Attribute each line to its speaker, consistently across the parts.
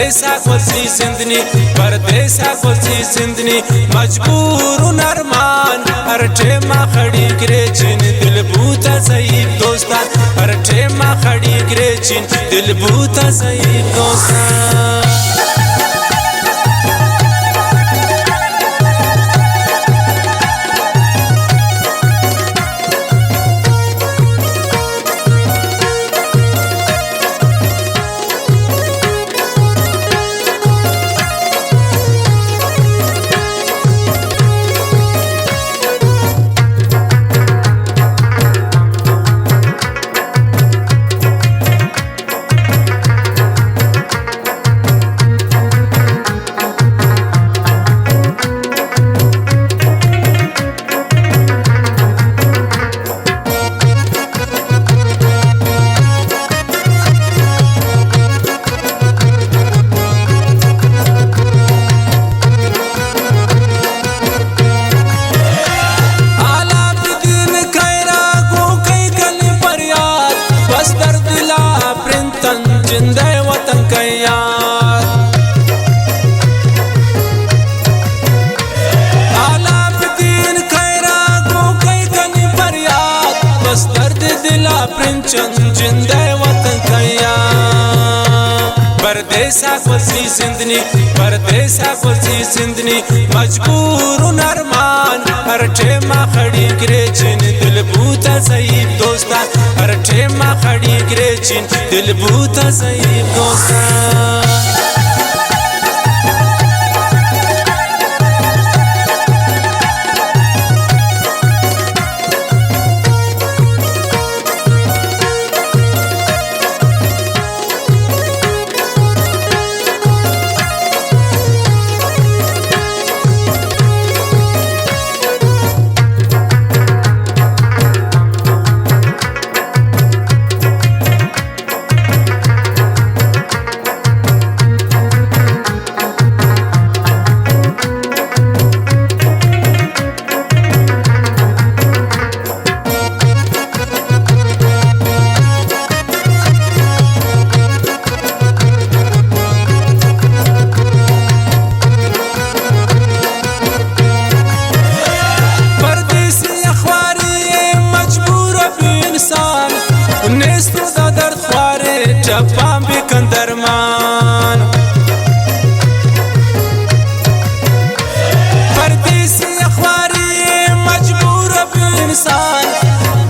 Speaker 1: परदेसा कोसी सिंधनी परदेसा कोसी सिंधनी मजबूर नरमान हर ठेमा खड़ी करे चिन दिल बूता सही दोस्ता हर ठेमा खड़ी करे चिन दिल बूता सही दोस्ता जिंदे वतन का यार आलाउद्दीन खैरा को कई कनी पर याद बस दर्द दिला प्रिंचन जिंदे वतन का यार परदेसा कोसी सिंधनी परदेसा कोसी सिंधनी मजबूर नरमान हर ठेमा खड़ी करे चिन दिल बूता सही दोस्ता हर ठेमा खड़ी करे चिन दिल बूता सही दोस्ता जपां बिकंदरमान परदेसी अखबारी मजबूर इंसान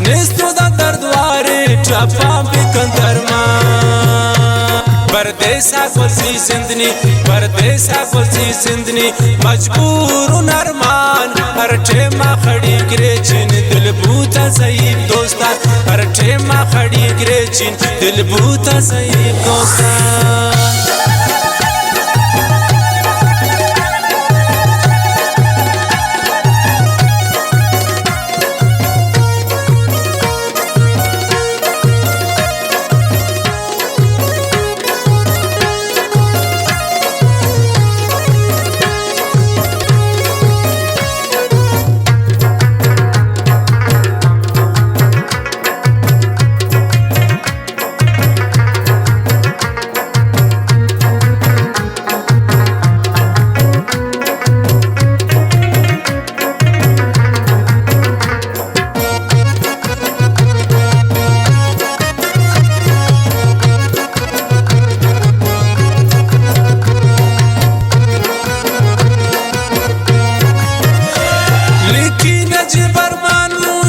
Speaker 1: निस्तु दा दर्दवारे जपां बिकंदरमान परदेसा कोसी सिंधनी परदेसा कोसी सिंधनी मजबूर नरमान हर ठेमा खड़ी करे चिन दिल बूता सही दोस्ता हर ठेमा खड़ी करे चिन दिल बूता सही दोस्ता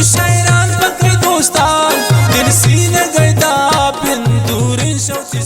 Speaker 1: शायरान बकरी दोस्तान दिल सीने गए दा बिन दूर शौची